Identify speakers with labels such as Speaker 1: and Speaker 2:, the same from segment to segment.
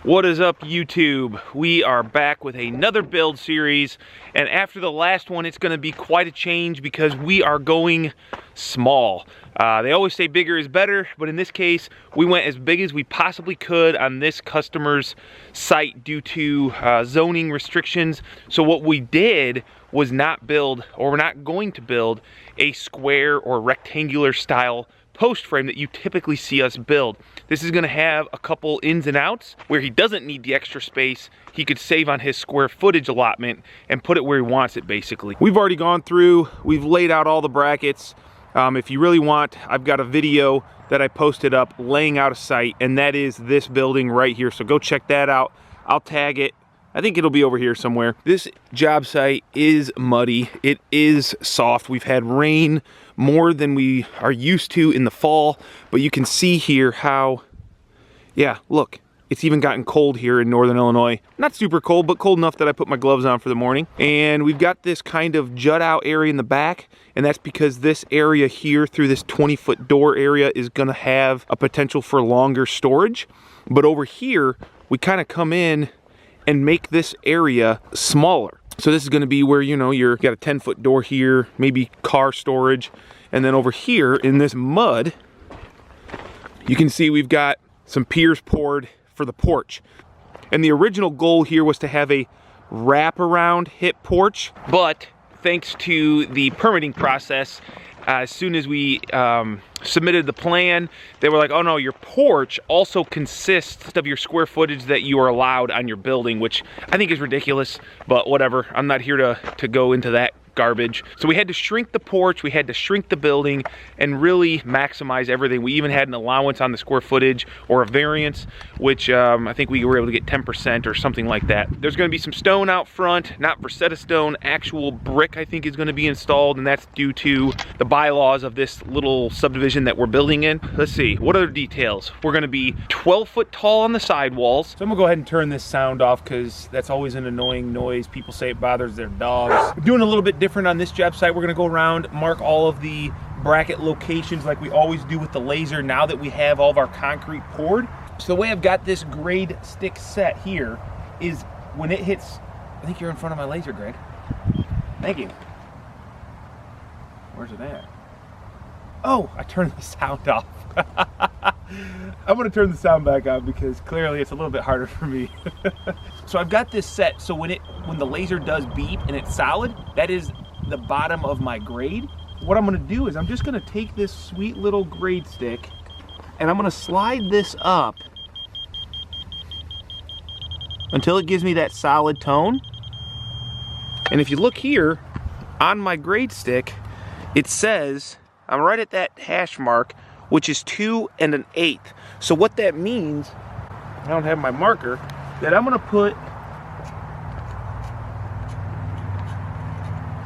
Speaker 1: What is up, YouTube? We are back with another build series, and after the last one it's going to be quite a change because we are going small. They always say bigger is better, but in this case we went as big as we possibly could on this customer's site due to zoning restrictions. So what we did was not build, or we're not going to build, a square or rectangular style post frame that you typically see us build. This is gonna have a couple ins and outs where he doesn't need the extra space. He could save on his square footage allotment and put it where he wants it, basically. We've already gone through, we've laid out all the brackets. If you really want, I've got a video that I posted up laying out a site, and that is this building right here. So go check that out. I'll tag it. I think it'll be over here somewhere. This job site is muddy. It is soft. We've had rain more than we are used to in the fall, but you can see here how, yeah, look, it's even gotten cold here in Northern Illinois. Not super cold, but cold enough that I put my gloves on for the morning. And we've got this kind of jut out area in the back, and that's because this area here through this 20-foot door area is gonna have a potential for longer storage. But over here, we kind of come in and make this area smaller. So this is gonna be where, you know, you've got a 10-foot door here, maybe car storage. And then over here in this mud, you can see we've got some piers poured for the porch. And the original goal here was to have a wraparound hip porch, but thanks to the permitting process, as soon as we submitted the plan, they were like, oh no, your porch also consists of your square footage that you are allowed on your building, which I think is ridiculous, but whatever. I'm not here to go into that garbage. So we had to shrink the porch, we had to shrink the building, and really maximize everything. We even had an allowance on the square footage, or a variance, which I think we were able to get 10% or something like that. There's gonna be some stone out front, not Versetta stone, actual brick I think is gonna be installed, and that's due to the bylaws of this little subdivision that we're building in. Let's see, what other details? We're gonna be 12 foot tall on the sidewalls. So I'm gonna go ahead and turn this sound off because that's always an annoying noise. People say it bothers their dogs. We're doing a little bit different on this job site. We're gonna go around, mark all of the bracket locations like we always do with the laser now that we have all of our concrete poured. So the way I've got this grade stick set here is when it hits, I think you're in front of my laser, Greg. Thank you. Where's it at? Oh, I turned the sound off. I'm gonna turn the sound back on because clearly it's a little bit harder for me. So I've got this set so when the laser does beep and it's solid, that is the bottom of my grade. What I'm gonna do is I'm just gonna take this sweet little grade stick and I'm gonna slide this up until it gives me that solid tone. And if you look here on my grade stick, it says I'm right at that hash mark, which is 2 1/8. So what that means, I don't have my marker, that I'm gonna put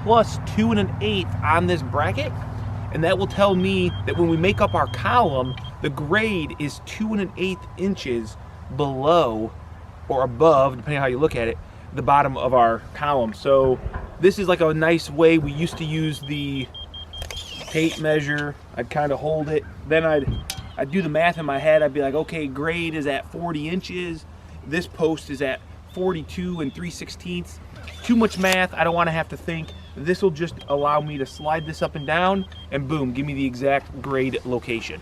Speaker 1: plus 2 1/8 on this bracket, and that will tell me that when we make up our column, the grade is 2 1/8 inches below or above, depending on how you look at it, the bottom of our column. So this is like a nice way. We used to use the tape measure. I'd kind of hold it, then I'd do the math in my head. I'd be like, okay, grade is at 40 inches. This post is at 42 3/16. Too much math, I don't want to have to think. This will just allow me to slide this up and down, and boom, give me the exact grade location.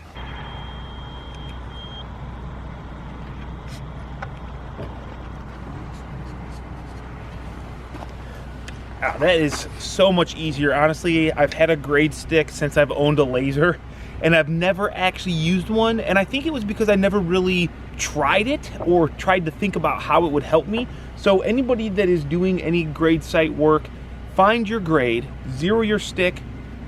Speaker 1: That is so much easier. Honestly, I've had a grade stick since I've owned a laser, and I've never actually used one, and I think it was because I never really tried it or tried to think about how it would help me. So anybody that is doing any grade site work, find your grade, zero your stick,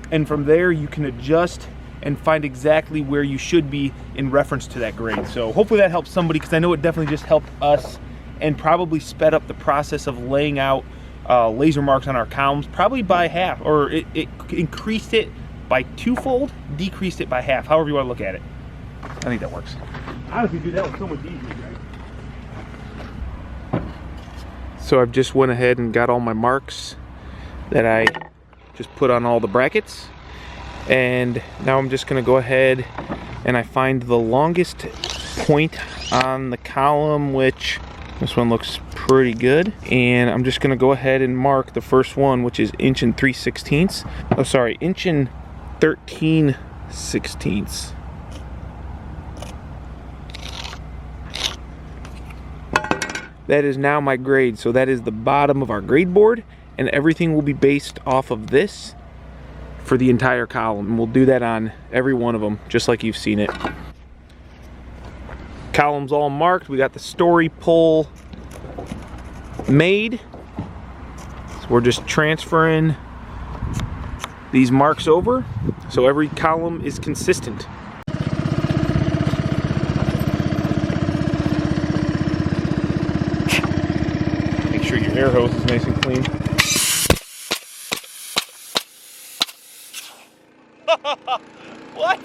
Speaker 1: and from there you can adjust and find exactly where you should be in reference to that grade. So hopefully that helps somebody, because I know it definitely just helped us and probably sped up the process of laying out laser marks on our columns, probably by half, or it increased it by twofold, decreased it by half, however you want to look at it. I think that works. Honestly, dude, that was so much easier, guys. So I've just went ahead and got all my marks that I just put on all the brackets, and now I'm just gonna go ahead and I find the longest point on the column, which this one looks pretty good. And I'm just gonna go ahead and mark the first one, which is 1 3/16. Oh, sorry, 1 13/16. That is now my grade. So that is the bottom of our grade board, and everything will be based off of this for the entire column. And we'll do that on every one of them, just like you've seen it. Columns all marked. We got the story pole made. So we're just transferring these marks over so every column is consistent. Make sure your air hose is nice and clean. What?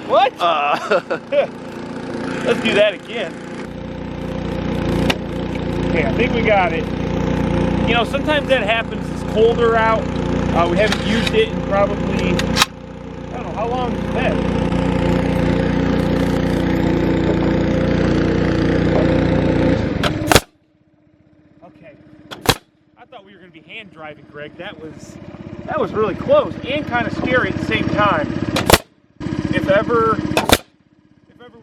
Speaker 1: What? Let's do that again. Okay, I think we got it. You know, sometimes that happens. It's colder out. We haven't used it in probably, I don't know, how long has it been? Okay. I thought we were going to be hand driving, Greg. That was really close and kind of scary at the same time. If ever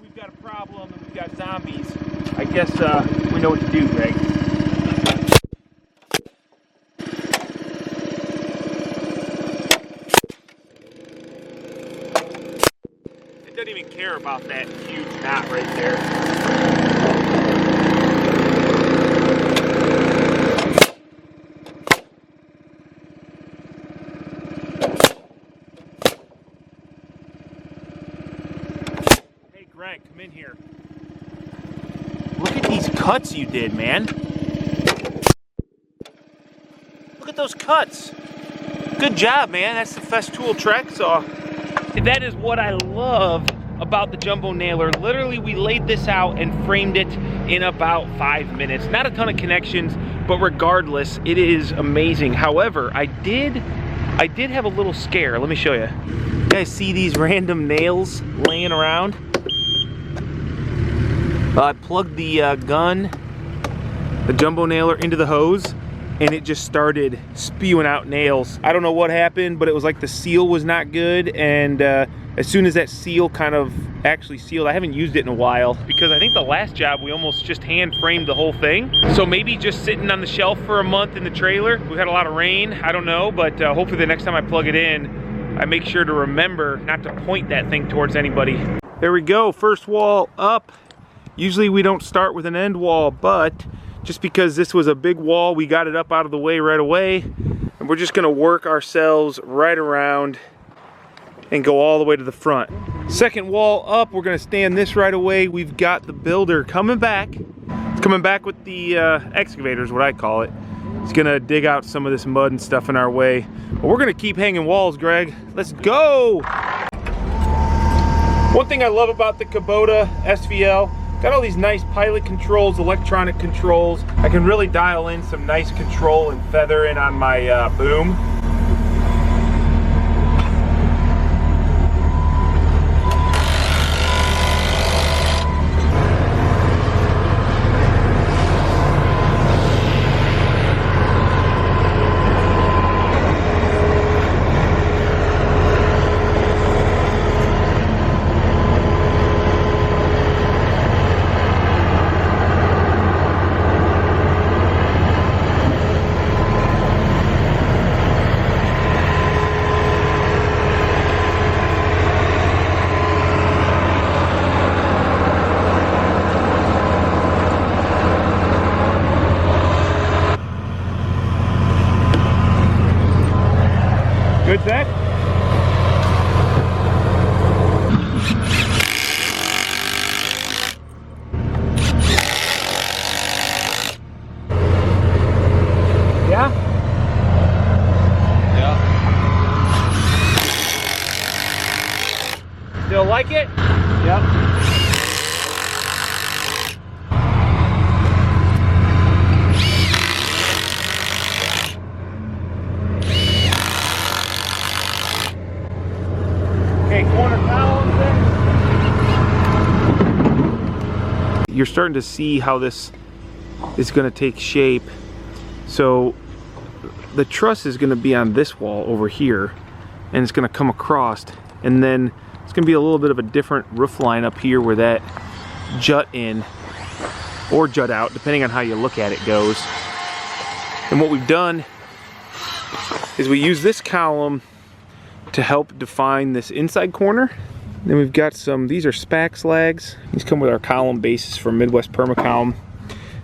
Speaker 1: we've got a problem and we've got zombies, I guess we know what to do, Greg. It doesn't even care about that huge knot right there. Greg, come in here. Look at these cuts you did, man. Look at those cuts. Good job, man. That's the Festool Trek saw. That is what I love about the jumbo nailer. Literally, we laid this out and framed it in about 5 minutes. Not a ton of connections, but regardless, it is amazing. However, I did have a little scare. Let me show you. You guys see these random nails laying around? I plugged the gun, the jumbo nailer, into the hose, and it just started spewing out nails. I don't know what happened, but it was like the seal was not good, and as soon as that seal kind of actually sealed, I haven't used it in a while, because I think the last job we almost just hand framed the whole thing. So maybe just sitting on the shelf for a month in the trailer. We've had a lot of rain, I don't know, but hopefully the next time I plug it in, I make sure to remember not to point that thing towards anybody. There we go, first wall up. Usually we don't start with an end wall, but just because this was a big wall, we got it up out of the way right away. And we're just gonna work ourselves right around and go all the way to the front. Second wall up, we're gonna stand this right away. We've got the builder coming back. It's coming back with the excavator is what I call it. It's gonna dig out some of this mud and stuff in our way. But we're gonna keep hanging walls, Greg. Let's go! One thing I love about the Kubota SVL, got all these nice pilot controls, electronic controls. I can really dial in some nice control and feathering on my boom. you're starting to see how this is going to take shape. So the truss is going to be on this wall over here, and it's going to come across, and then it's going to be a little bit of a different roof line up here where that jut in or jut out, depending on how you look at it, goes. And what we've done is we use this column to help define this inside corner. Then we've got some, these are spax lags. These come with our column bases from Midwest Permacolumn.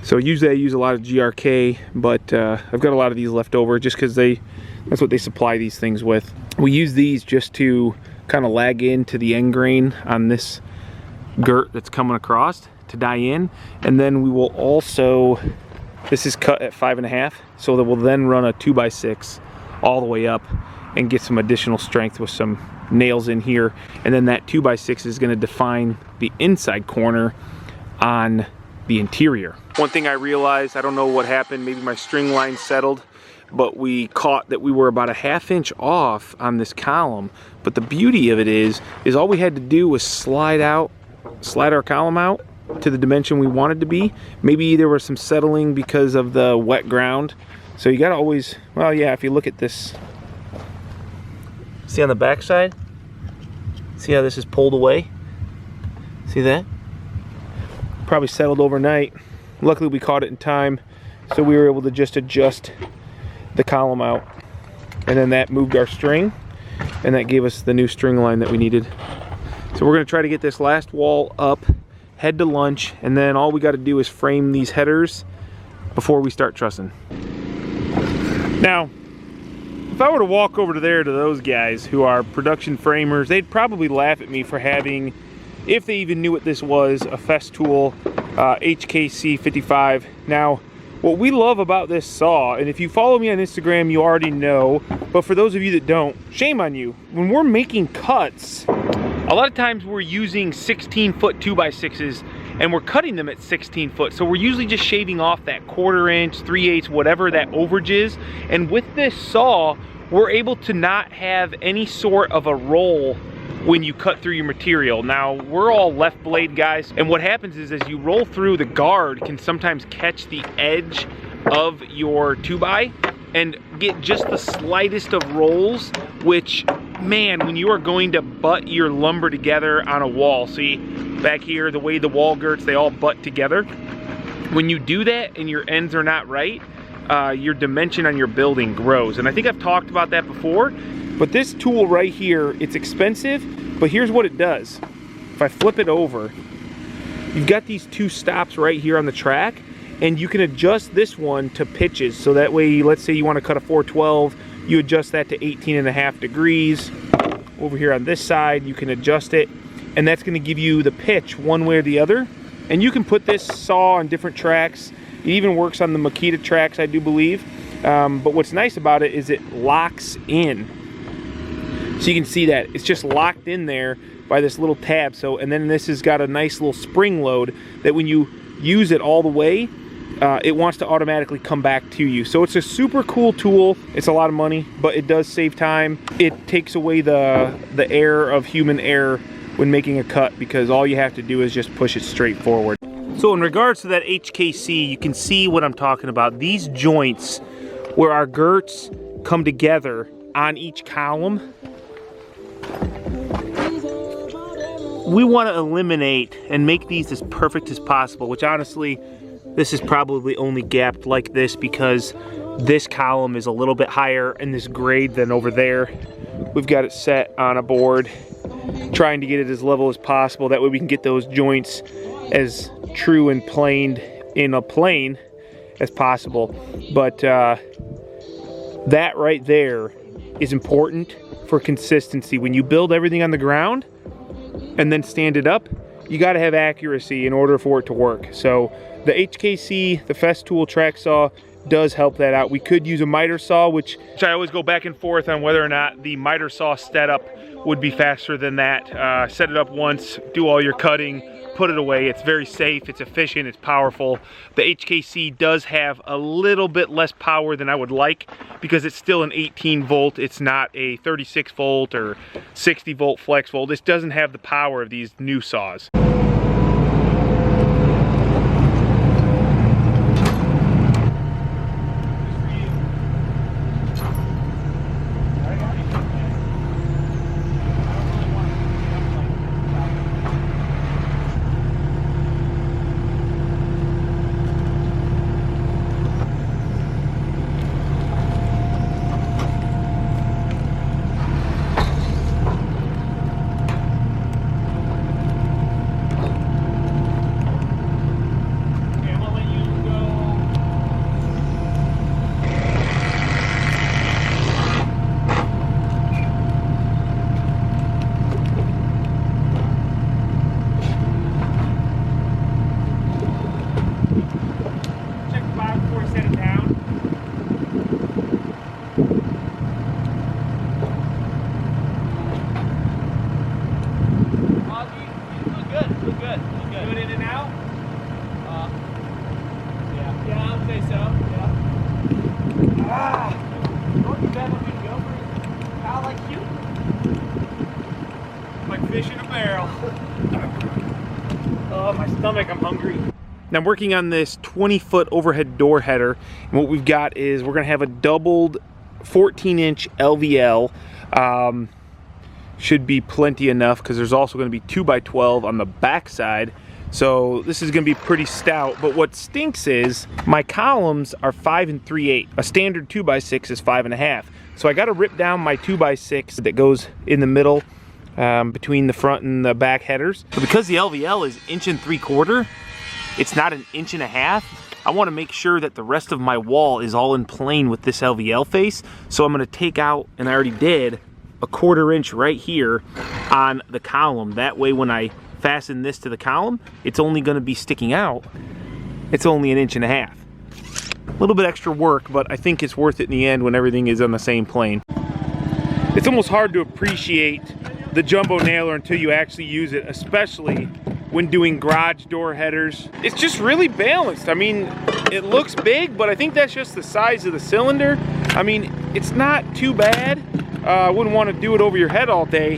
Speaker 1: So usually I use a lot of GRK, but I've got a lot of these left over just because that's what they supply these things with. We use these just to kind of lag into the end grain on this girt that's coming across to die in. And then we will also, this is cut at 5.5, so that we'll then run a 2x6 all the way up and get some additional strength with some nails in here. And then that 2x6 is going to define the inside corner on the interior. One thing I realized, I don't know what happened, maybe my string line settled, but we caught that we were about a 1/2 inch off on this column. But the beauty of it is all we had to do was slide our column out to the dimension we wanted to be. Maybe there was some settling because of the wet ground. So you gotta always, well, yeah, if you look at this, see on the back side, see how this is pulled away? See that? Probably settled overnight. Luckily we caught it in time, so we were able to just adjust the column out, and then that moved our string, and that gave us the new string line that we needed. So we're going to try to get this last wall up, head to lunch, and then all we got to do is frame these headers before we start trussing. Now, if I were to walk over to those guys who are production framers, they'd probably laugh at me for having, if they even knew what this was, a Festool HKC 55. Now, what we love about this saw, and if you follow me on Instagram, you already know, but for those of you that don't, shame on you. When we're making cuts, a lot of times we're using 16-foot 2x6s, and we're cutting them at 16 foot. So we're usually just shaving off that 1/4 inch, 3/8, whatever that overage is. And with this saw, we're able to not have any sort of a roll when you cut through your material. Now, we're all left blade guys, and what happens is as you roll through, the guard can sometimes catch the edge of your 2x and get just the slightest of rolls, which, man, when you are going to butt your lumber together on a wall, see back here, the way the wall girts, they all butt together. When you do that and your ends are not right, your dimension on your building grows. And I think I've talked about that before. But this tool right here, it's expensive, but here's what it does. If I flip it over, you've got these 2 stops right here on the track, and you can adjust this one to pitches. So that way, let's say you want to cut a 412, you adjust that to 18.5 degrees. Over here on this side, you can adjust it, and that's going to give you the pitch one way or the other. And you can put this saw on different tracks. It even works on the Makita tracks, I do believe. But what's nice about it is it locks in. So you can see that it's just locked in there by this little tab. So, and then this has got a nice little spring load that when you use it all the way, it wants to automatically come back to you. So it's a super cool tool. It's a lot of money, but it does save time. It takes away the error of human error when making a cut, because all you have to do is just push it straight forward. So in regards to that HKC, you can see what I'm talking about. These joints where our girts come together on each column, we want to eliminate and make these as perfect as possible, which honestly, this is probably only gapped like this because this column is a little bit higher in this grade than over there. We've got it set on a board, trying to get it as level as possible. That way we can get those joints as true and planed in a plane as possible. But that right there is important for consistency. When you build everything on the ground and then stand it up, you got to have accuracy in order for it to work. So the HKC, the Festool track saw, does help that out. We could use a miter saw, which I always go back and forth on whether or not the miter saw setup would be faster than that. Set it up once, do all your cutting, put it away. It's very safe, it's efficient, it's powerful. The HKC does have a little bit less power than I would like because it's still an 18 volt. It's not a 36 volt or 60 volt flex volt. This doesn't have the power of these new saws. good. Good.
Speaker 2: Do it in and out?
Speaker 1: Yeah.
Speaker 2: Yeah, I would say so. Yeah. Don't you bet what we go for a cow like you?
Speaker 1: Like fish in a barrel.
Speaker 2: Oh, my stomach, I'm hungry.
Speaker 1: Now I'm working on this 20-foot overhead door header, and what we've got is we're gonna have a doubled 14-inch LVL. Should be plenty enough because there's also gonna be 2x12 on the back side. So this is gonna be pretty stout, but what stinks is my columns are 5 3/8. A standard 2x6 is 5 1/2. So I gotta rip down my 2x6 that goes in the middle between the front and the back headers. But because the LVL is 1 3/4, it's not 1 1/2. I wanna make sure that the rest of my wall is all in plane with this LVL face. So I'm gonna take out, and I already did, a 1/4 inch right here on the column. That way when I fasten this to the column, it's only gonna be sticking out. It's only 1 1/2. A little bit extra work, but I think it's worth it in the end when everything is on the same plane. It's almost hard to appreciate the jumbo nailer until you actually use it, especially when doing garage door headers. It's just really balanced. I mean, it looks big, but I think that's just the size of the cylinder. I mean, it's not too bad. I wouldn't want to do it over your head all day,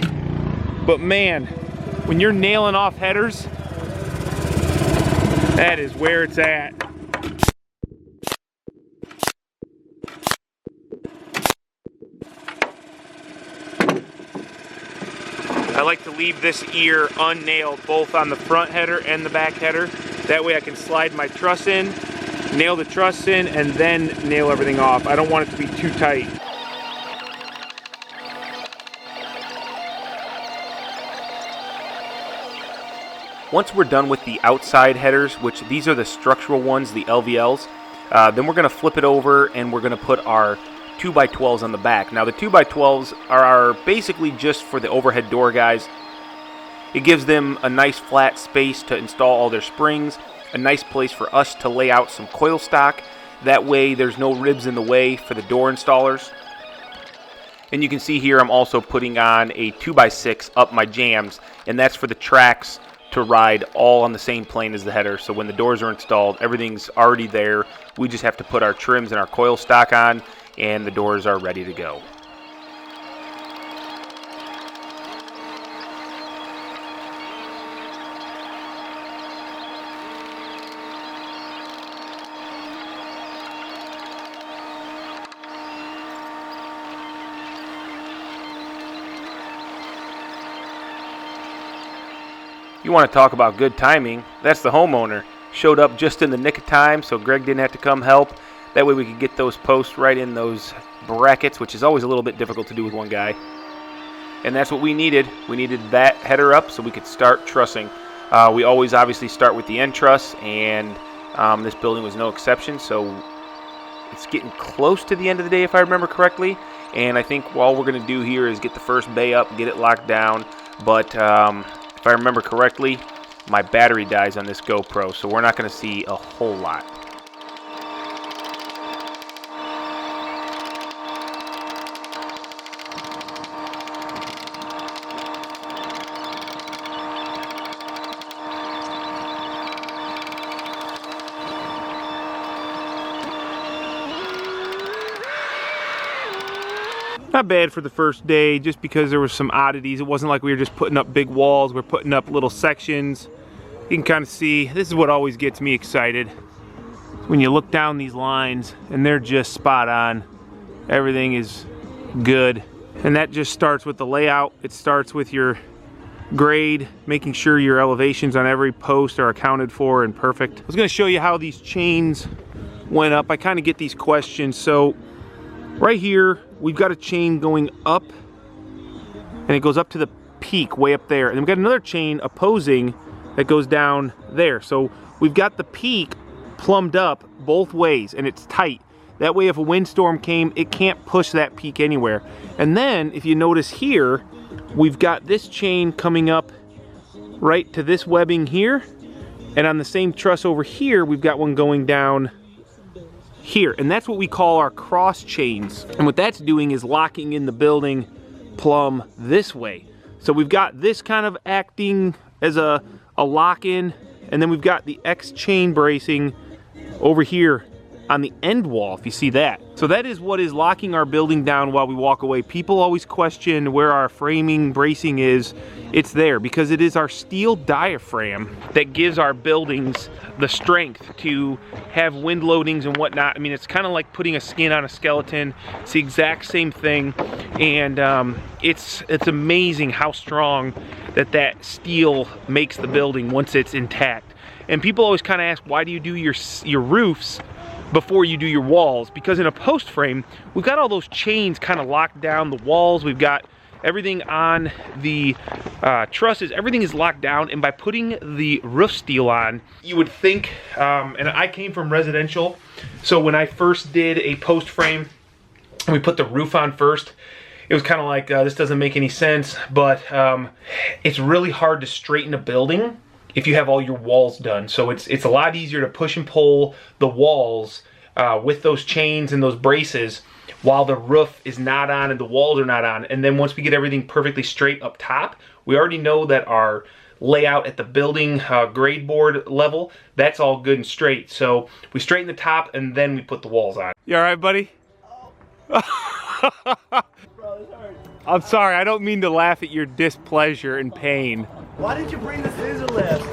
Speaker 1: but man, when you're nailing off headers, that is where it's at. I like to leave this ear unnailed both on the front header and the back header. That way I can slide my truss in, nail the truss in, and then nail everything off. I don't want it to be too tight. Once we're done with the outside headers, which these are the structural ones, the LVLs, then we're gonna flip it over and we're gonna put our 2x12s on the back. Now the 2x12s are basically just for the overhead door guys. It gives them a nice flat space to install all their springs, a nice place for us to lay out some coil stock. That way there's no ribs in the way for the door installers. And you can see here I'm also putting on a 2x6 up my jambs, and that's for the tracks to ride all on the same plane as the header. So when the doors are installed, everything's already there. We just have to put our trims and our coil stock on, and the doors are ready to go. You want to talk about good timing? That's the homeowner. Showed up just in the nick of time, so Greg didn't have to come help. That way we could get those posts right in those brackets, which is always a little bit difficult to do with one guy. And that's what we needed. We needed that header up so we could start trussing. We always obviously start with the end truss, and this building was no exception. So it's getting close to the end of the day, if I remember correctly. And I think all we're going to do here is get the first bay up, get it locked down. But if I remember correctly, my battery dies on this GoPro, so we're not going to see a whole lot. Not bad for the first day, just because there were some oddities. It wasn't like we were just putting up big walls. We're putting up little sections. You can kind of see, this is what always gets me excited. When you look down these lines and they're just spot on. Everything is good. And that just starts with the layout. It starts with your grade, making sure your elevations on every post are accounted for and perfect. I was gonna show you how these chains went up. I kind of get these questions. So right here, we've got a chain going up, and it goes up to the peak way up there. And then we've got another chain opposing that goes down there. So we've got the peak plumbed up both ways, and it's tight. That way if a windstorm came, it can't push that peak anywhere. And then if you notice here, we've got this chain coming up right to this webbing here. And on the same truss over here, we've got one going down here, and that's what we call our cross chains. And what that's doing is locking in the building plumb this way. So we've got this kind of acting as a a lock-in, and then we've got the X chain bracing over here on the end wall, if you see that. So that is what is locking our building down while we walk away. People always question where our framing bracing is. It's there because it is our steel diaphragm that gives our buildings the strength to have wind loadings and whatnot. I mean, it's kind of like putting a skin on a skeleton. It's the exact same thing, and it's amazing how strong that steel makes the building once it's intact. And people always kind of ask, why do you do your roofs before you do your walls? Because in a post frame, we've got all those chains kind of locked down the walls. We've got everything on the trusses. Everything is locked down, and by putting the roof steel on, you would think, and I came from residential, so when I first did a post frame and we put the roof on first, it was kind of like, this doesn't make any sense, but it's really hard to straighten a building if you have all your walls done. So it's a lot easier to push and pull the walls with those chains and those braces while the roof is not on and the walls are not on. And then once we get everything perfectly straight up top, we already know that our layout at the building grade board level, that's all good and straight. So we straighten the top and then we put the walls on. You all right, buddy?
Speaker 2: Bro, this hurts.
Speaker 1: I'm sorry, I don't mean to laugh at your displeasure and pain.
Speaker 2: Why didn't you bring the scissor lift?